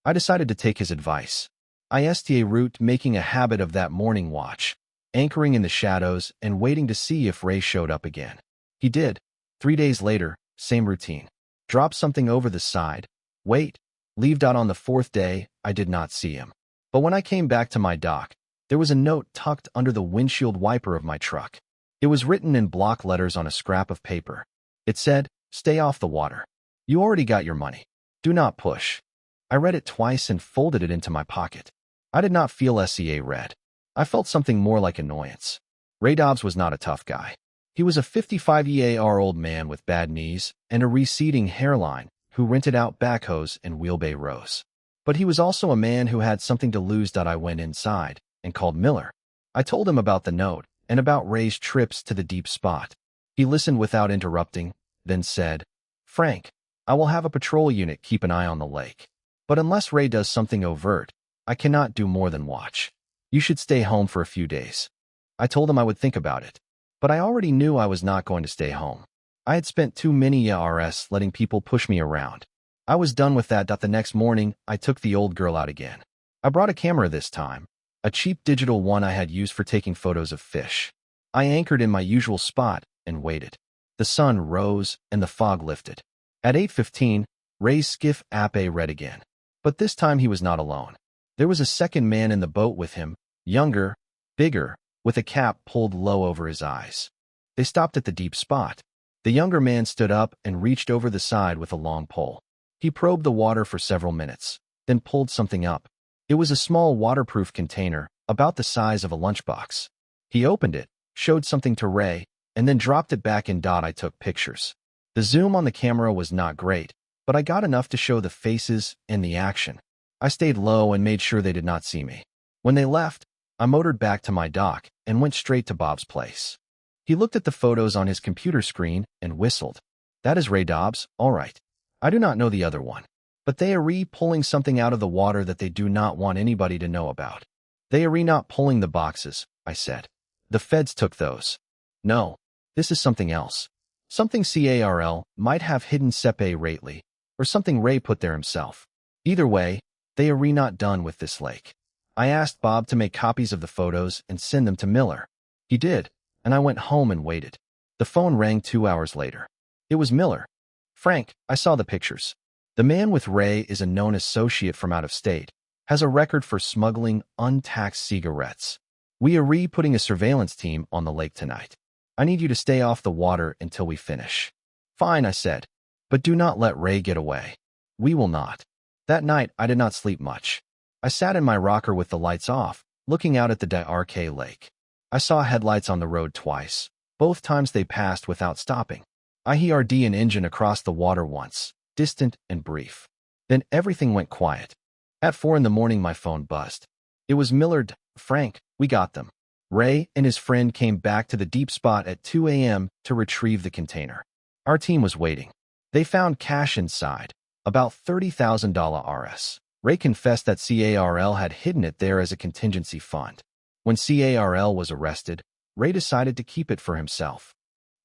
I decided to take his advice. I STA route making a habit of that morning watch, anchoring in the shadows and waiting to see if Ray showed up again. He did. 3 days later, same routine. Drop something over the side. Wait. Leaved out on the 4th day, I did not see him. But when I came back to my dock, there was a note tucked under the windshield wiper of my truck. It was written in block letters on a scrap of paper. It said, "Stay off the water. You already got your money. Do not push." I read it twice and folded it into my pocket. I did not feel SCA red. I felt something more like annoyance. Ray Dobbs was not a tough guy. He was a 55-year-old man with bad knees and a receding hairline who rented out backhoes and wheelbarrows. But he was also a man who had something to lose. I went inside and called Miller. I told him about the note and about Ray's trips to the deep spot. He listened without interrupting, then said, "Frank, I will have a patrol unit keep an eye on the lake. But unless Ray does something overt, I cannot do more than watch. You should stay home for a few days." I told him I would think about it. But I already knew I was not going to stay home. I had spent too many years letting people push me around. I was done with that. The next morning, I took the old girl out again. I brought a camera this time, a cheap digital one I had used for taking photos of fish. I anchored in my usual spot and waited. The sun rose and the fog lifted. At 8:15, Ray's skiff ape read again. But this time he was not alone. There was a second man in the boat with him, younger, bigger, with a cap pulled low over his eyes. They stopped at the deep spot. The younger man stood up and reached over the side with a long pole. He probed the water for several minutes, then pulled something up. It was a small waterproof container, about the size of a lunchbox. He opened it, showed something to Ray, and then dropped it back in. I took pictures. The zoom on the camera was not great, but I got enough to show the faces and the action. I stayed low and made sure they did not see me. When they left, I motored back to my dock and went straight to Bob's place. He looked at the photos on his computer screen and whistled. "That is Ray Dobbs, all right. I do not know the other one. But they are pulling something out of the water that they do not want anybody to know about." "They are not pulling the boxes," I said. "The feds took those." "No, this is something else. Something CARL might have hidden Sepe lately, or something Ray put there himself. Either way, they are not done with this lake." I asked Bob to make copies of the photos and send them to Miller. He did, and I went home and waited. The phone rang 2 hours later. It was Miller. "Frank, I saw the pictures. The man with Ray is a known associate from out of state, has a record for smuggling untaxed cigarettes. We are putting a surveillance team on the lake tonight. I need you to stay off the water until we finish." "Fine," I said, "but do not let Ray get away." "We will not." That night, I did not sleep much. I sat in my rocker with the lights off, looking out at the D'Arque Lake. I saw headlights on the road twice. Both times they passed without stopping. I heard an engine across the water once, distant and brief. Then everything went quiet. At 4 in the morning, my phone buzzed. It was Millard. "Frank, we got them. Ray and his friend came back to the deep spot at 2 a.m. to retrieve the container. Our team was waiting. They found cash inside, about $30,000 RS. Ray confessed that CARL had hidden it there as a contingency fund. When CARL was arrested, Ray decided to keep it for himself.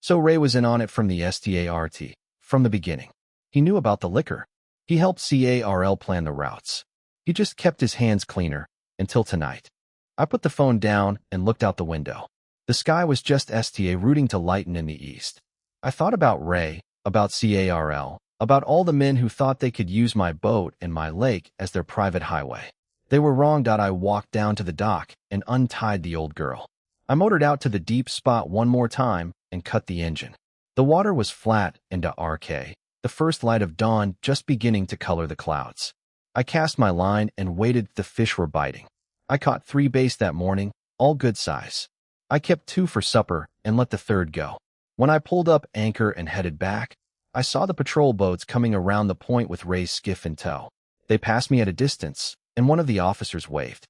So Ray was in on it from the start, from the beginning. He knew about the liquor. He helped CARL plan the routes. He just kept his hands cleaner, until tonight. I put the phone down and looked out the window. The sky was just rooting to lighten in the east. I thought about Ray, about CARL, about all the men who thought they could use my boat and my lake as their private highway. They were wrong. I walked down to the dock and untied the old girl. I motored out to the deep spot one more time and cut the engine. The water was flat into RK, the first light of dawn just beginning to color the clouds. I cast my line and waited. The fish were biting. I caught 3 bass that morning, all good size. I kept 2 for supper and let the third go. When I pulled up anchor and headed back, I saw the patrol boats coming around the point with Ray's skiff in tow. They passed me at a distance, and one of the officers waved.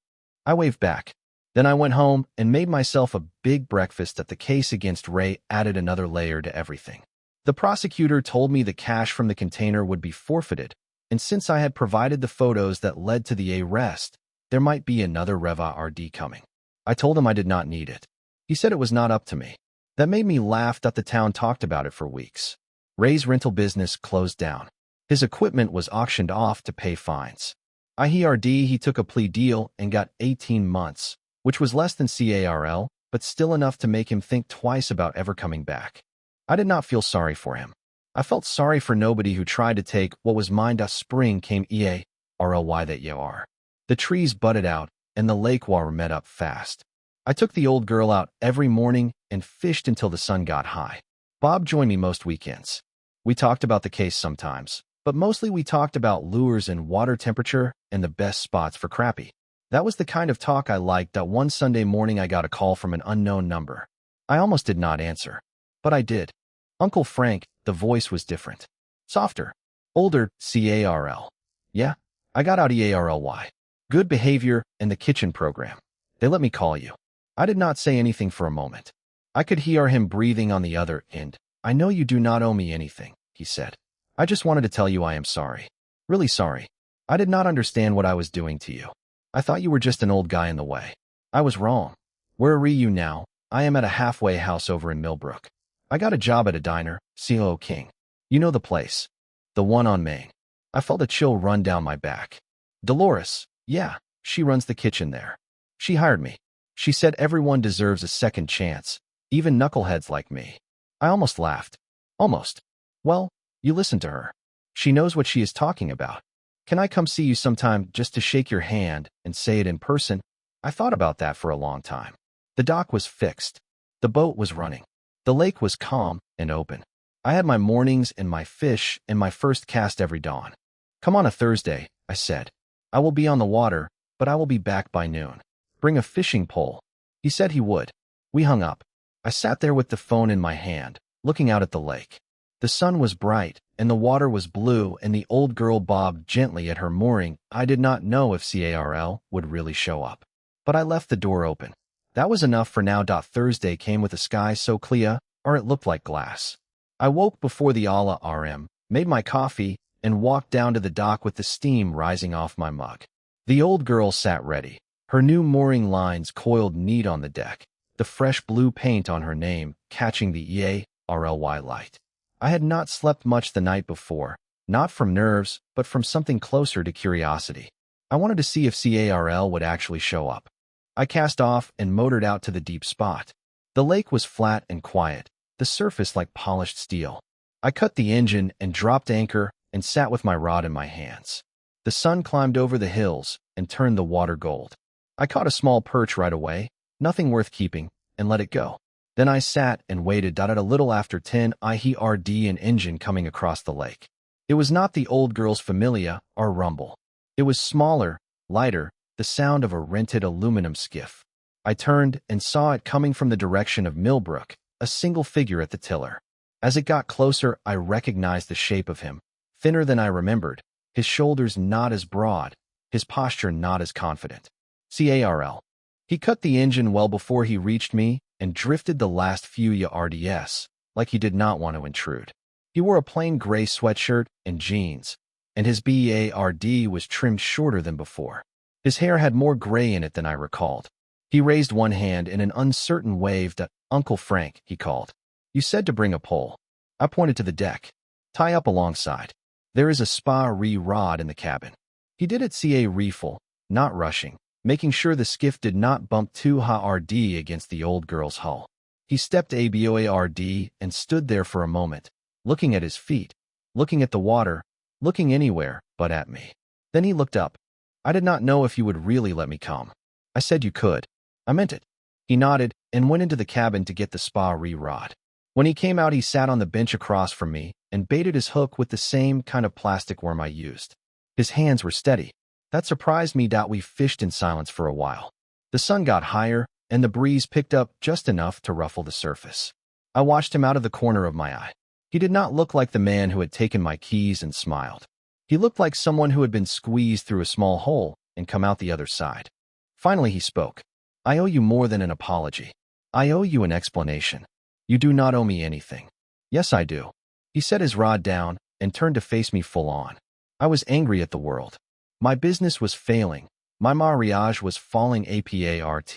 I waved back. Then I went home and made myself a big breakfast. That the case against Ray added another layer to everything. The prosecutor told me the cash from the container would be forfeited, and since I had provided the photos that led to the arrest, there might be another Reva RD coming. I told him I did not need it. He said it was not up to me. That made me laugh. The town talked about it for weeks. Ray's rental business closed down. His equipment was auctioned off to pay fines. He took a plea deal and got 18 months, which was less than CARL, but still enough to make him think twice about ever coming back. I did not feel sorry for him. I felt sorry for nobody who tried to take what was mine. Spring came EARLY that you are. The trees budded out, and the lake water met up fast. I took the old girl out every morning and fished until the sun got high. Bob joined me most weekends. We talked about the case sometimes, but mostly we talked about lures and water temperature and the best spots for crappie. That was the kind of talk I liked. One Sunday morning I got a call from an unknown number. I almost did not answer, but I did. Uncle Frank. The voice was different. Softer. Older. CARL. Yeah, I got out EARLY. Good behavior and the kitchen program. They let me call you. I did not say anything for a moment. I could hear him breathing on the other end. I know you do not owe me anything, he said. I just wanted to tell you I am sorry. Really sorry. I did not understand what I was doing to you. I thought you were just an old guy in the way. I was wrong. Where are you now? I am at a halfway house over in Millbrook. I got a job at a diner, COO King. You know the place. The one on Main. I felt a chill run down my back. Dolores, yeah, she runs the kitchen there. She hired me. She said everyone deserves a second chance, even knuckleheads like me. I almost laughed. Almost. Well, you listen to her. She knows what she is talking about. Can I come see you sometime just to shake your hand and say it in person? I thought about that for a long time. The dock was fixed. The boat was running. The lake was calm and open. I had my mornings and my fish and my first cast every dawn. Come on a Thursday, I said. I will be on the water, but I will be back by noon. Bring a fishing pole. He said he would. We hung up. I sat there with the phone in my hand, looking out at the lake. The sun was bright, and the water was blue, and the old girl bobbed gently at her mooring. I did not know if CARL would really show up. But I left the door open. That was enough for now. Thursday came with a sky so clear, or it looked like glass. I woke before the Allah RM, made my coffee, and walked down to the dock with the steam rising off my mug. The old girl sat ready, her new mooring lines coiled neat on the deck, the fresh blue paint on her name catching the EARLY light. I had not slept much the night before, not from nerves, but from something closer to curiosity. I wanted to see if CARL would actually show up. I cast off and motored out to the deep spot. The lake was flat and quiet, the surface like polished steel. I cut the engine and dropped anchor and sat with my rod in my hands. The sun climbed over the hills and turned the water gold. I caught a small perch right away, nothing worth keeping, and let it go. Then I sat and waited. At a little after 10, I heard an engine coming across the lake. It was not the old girl's Familia or rumble. It was smaller, lighter, the sound of a rented aluminum skiff. I turned and saw it coming from the direction of Millbrook, a single figure at the tiller. As it got closer, I recognized the shape of him, thinner than I remembered, his shoulders not as broad, his posture not as confident. CARL. He cut the engine well before he reached me and drifted the last few yards, like he did not want to intrude. He wore a plain gray sweatshirt and jeans, and his BARD was trimmed shorter than before. His hair had more gray in it than I recalled. He raised one hand in an uncertain wave to Uncle Frank, he called. You said to bring a pole. I pointed to the deck. Tie up alongside. There is a spa-re rod in the cabin. He did it CA refill, not rushing, making sure the skiff did not bump too hard against the old girl's hull. He stepped ABOARD and stood there for a moment, looking at his feet, looking at the water, looking anywhere but at me. Then he looked up. I did not know if you would really let me come. I said you could. I meant it. He nodded and went into the cabin to get the spa-re rod. When he came out, he sat on the bench across from me and baited his hook with the same kind of plastic worm I used. His hands were steady. That surprised me that we fished in silence for a while. The sun got higher, and the breeze picked up just enough to ruffle the surface. I watched him out of the corner of my eye. He did not look like the man who had taken my keys and smiled. He looked like someone who had been squeezed through a small hole and come out the other side. Finally he spoke. I owe you more than an apology. I owe you an explanation. You do not owe me anything. Yes, I do. He set his rod down and turned to face me full on. I was angry at the world. My business was failing. My mariage was falling apart,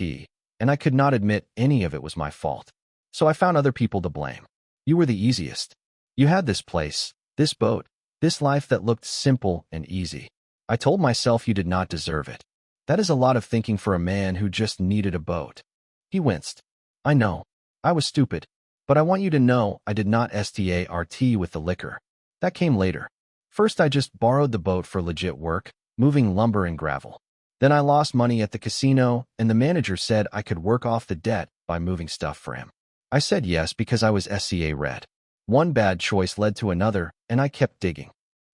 and I could not admit any of it was my fault. So I found other people to blame. You were the easiest. You had this place, this boat, this life that looked simple and easy. I told myself you did not deserve it. That is a lot of thinking for a man who just needed a boat. He winced. I know. I was stupid. But I want you to know I did not start with the liquor. That came later. First I just borrowed the boat for legit work, moving lumber and gravel. Then I lost money at the casino, and the manager said I could work off the debt by moving stuff for him. I said yes because I was SCA red. One bad choice led to another, and I kept digging.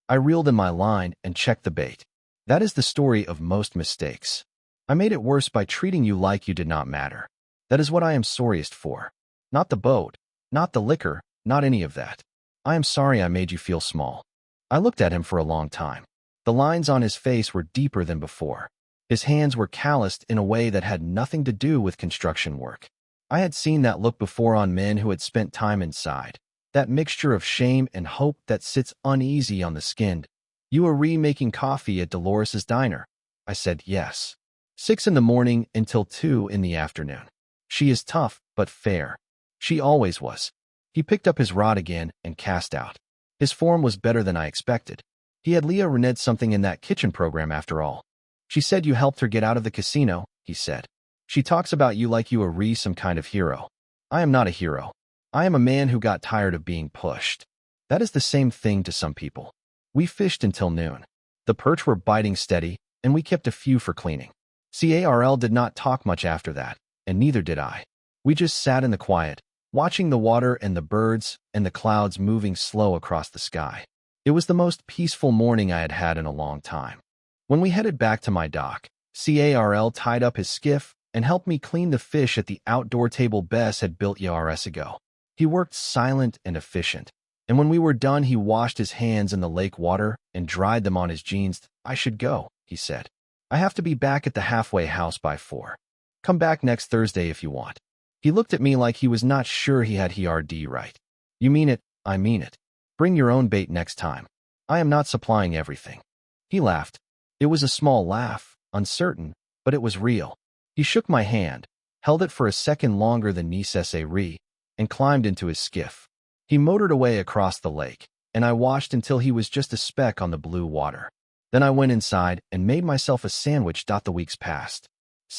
I reeled in my line and checked the bait. That is the story of most mistakes. I made it worse by treating you like you did not matter. That is what I am sorriest for. Not the boat, not the liquor, not any of that. I am sorry I made you feel small. I looked at him for a long time. The lines on his face were deeper than before. His hands were calloused in a way that had nothing to do with construction work. I had seen that look before on men who had spent time inside. That mixture of shame and hope that sits uneasy on the skin. You are remaking coffee at Dolores's diner. I said yes. 6 in the morning until 2 in the afternoon. She is tough, but fair. She always was. He picked up his rod again and cast out. His form was better than I expected. He had Leah reneged something in that kitchen program after all. She said you helped her get out of the casino, he said. She talks about you like you are some kind of hero. I am not a hero. I am a man who got tired of being pushed. That is the same thing to some people. We fished until noon. The perch were biting steady, and we kept a few for cleaning. Carl did not talk much after that, and neither did I. We just sat in the quiet, watching the water and the birds and the clouds moving slow across the sky. It was the most peaceful morning I had had in a long time. When we headed back to my dock, Carl tied up his skiff and helped me clean the fish at the outdoor table Bess had built years ago. He worked silent and efficient, and when we were done he washed his hands in the lake water and dried them on his jeans. I should go, he said. I have to be back at the halfway house by 4. Come back next Thursday if you want. He looked at me like he was not sure he had RD right. You mean it, I mean it. Bring your own bait next time. I am not supplying everything. He laughed. It was a small laugh, uncertain, but it was real. He shook my hand, held it for a second longer than necessary, and climbed into his skiff. He motored away across the lake, and I watched until he was just a speck on the blue water. Then I went inside and made myself a sandwich. The weeks passed.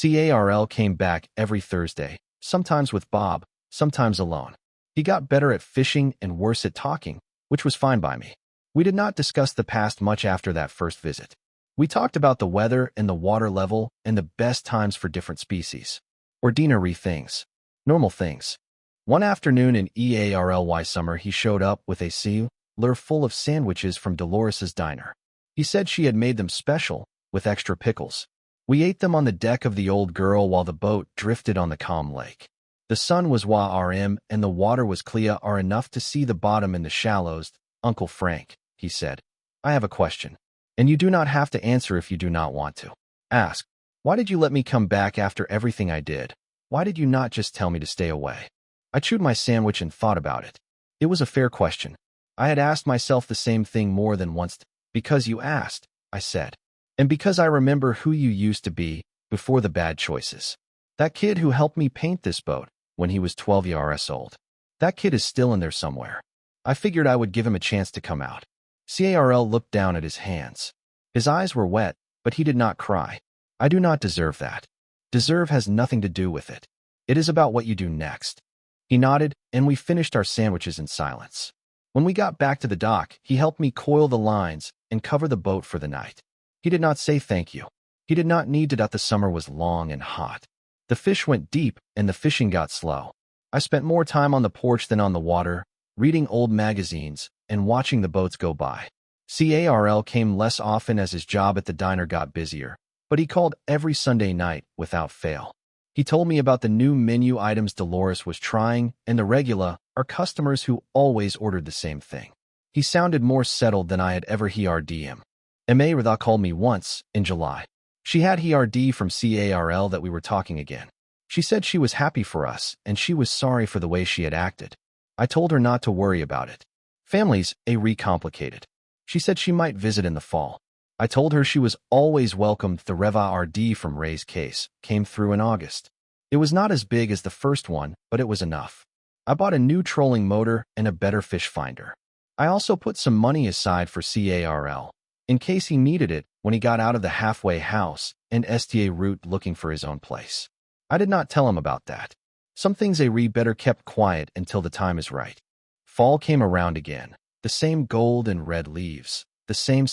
Carl came back every Thursday, sometimes with Bob, sometimes alone. He got better at fishing and worse at talking, which was fine by me. We did not discuss the past much after that first visit. We talked about the weather and the water level and the best times for different species. Ordinary things. Normal things. One afternoon in EARLY summer he showed up with a cooler full of sandwiches from Dolores's diner. He said she had made them special, with extra pickles. We ate them on the deck of the Old Girl while the boat drifted on the calm lake. The sun was warm and the water was clear enough to see the bottom in the shallows. Uncle Frank, he said, I have a question. And you do not have to answer if you do not want to. Ask. Why did you let me come back after everything I did? Why did you not just tell me to stay away? I chewed my sandwich and thought about it. It was a fair question. I had asked myself the same thing more than once. Because you asked, I said. And because I remember who you used to be before the bad choices. That kid who helped me paint this boat when he was 12 years old. That kid is still in there somewhere. I figured I would give him a chance to come out. Carl looked down at his hands. His eyes were wet, but he did not cry. I do not deserve that. Deserve has nothing to do with it. It is about what you do next. He nodded, and we finished our sandwiches in silence. When we got back to the dock, he helped me coil the lines and cover the boat for the night. He did not say thank you. He did not need to. The summer was long and hot. The fish went deep, and the fishing got slow. I spent more time on the porch than on the water, reading old magazines and watching the boats go by. Carl came less often as his job at the diner got busier, but he called every Sunday night without fail. He told me about the new menu items Dolores was trying, and the regular are customers who always ordered the same thing. He sounded more settled than I had ever heard him. Mayra called me once, in July. She had heard from Carl that we were talking again. She said she was happy for us, and she was sorry for the way she had acted. I told her not to worry about it. Families are complicated. She said she might visit in the fall. I told her she was always welcomed. The Reva RD from Ray's case came through in August. It was not as big as the first one, but it was enough. I bought a new trolling motor and a better fish finder. I also put some money aside for Carl, in case he needed it when he got out of the halfway house and STA route looking for his own place. I did not tell him about that. Some things better kept quiet until the time is right. Fall came around again. The same gold and red leaves. The same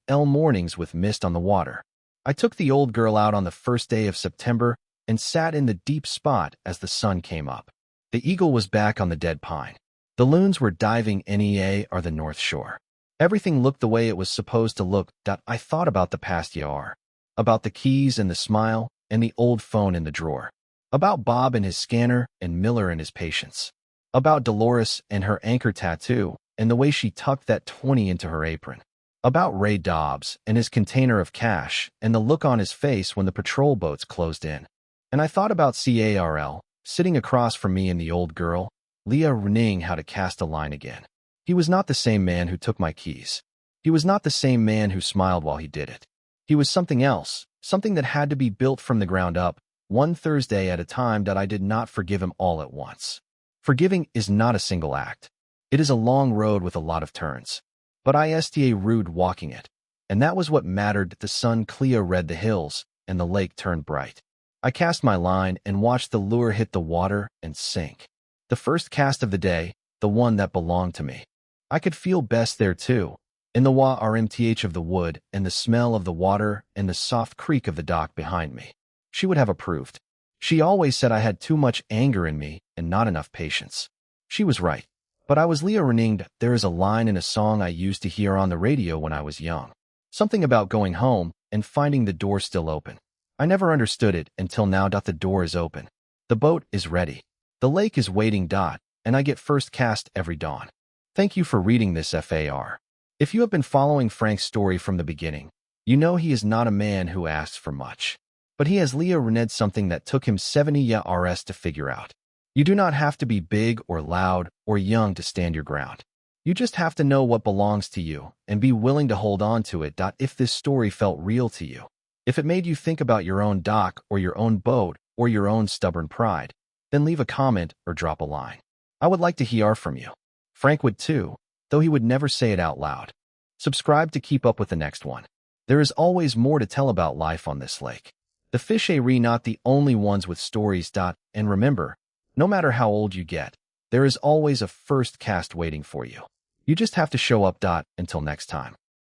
mornings with mist on the water. I took the old girl out on the first day of September and sat in the deep spot as the sun came up. The Eagle was back on the dead pine. The loons were diving NEA or the North Shore. Everything looked the way it was supposed to look. I thought about the past year. About the keys and the smile and the old phone in the drawer. About Bob and his scanner and Miller and his patience. About Dolores and her anchor tattoo and the way she tucked that 20 into her apron. About Ray Dobbs and his container of cash and the look on his face when the patrol boats closed in. And I thought about Carl, sitting across from me and the old girl, Leah learning how to cast a line again. He was not the same man who took my keys. He was not the same man who smiled while he did it. He was something else, something that had to be built from the ground up, one Thursday at a time. I did not forgive him all at once. Forgiving is not a single act. It is a long road with a lot of turns. But I sta rude walking it. And that was what mattered. The sun clear red the hills, and the lake turned bright. I cast my line and watched the lure hit the water and sink. The first cast of the day, the one that belonged to me. I could feel best there too, in the rmth of the wood and the smell of the water and the soft creak of the dock behind me. She would have approved. She always said I had too much anger in me and not enough patience. She was right. But I was Leah reninged. There is a line in a song I used to hear on the radio when I was young. Something about going home and finding the door still open. I never understood it until now. The door is open. The boat is ready. The lake is waiting. And I get first cast every dawn. Thank you for reading this FAR. If you have been following Frank's story from the beginning, you know he is not a man who asks for much. But he has Leah reneged something that took him 70 years to figure out. You do not have to be big or loud or young to stand your ground. You just have to know what belongs to you and be willing to hold on to it. If this story felt real to you, if it made you think about your own dock or your own boat or your own stubborn pride, then leave a comment or drop a line. I would like to hear from you. Frank would too, though he would never say it out loud. Subscribe to keep up with the next one. There is always more to tell about life on this lake. The fish are not the only ones with stories. And remember, no matter how old you get, there is always a first cast waiting for you. You just have to show up. Until next time.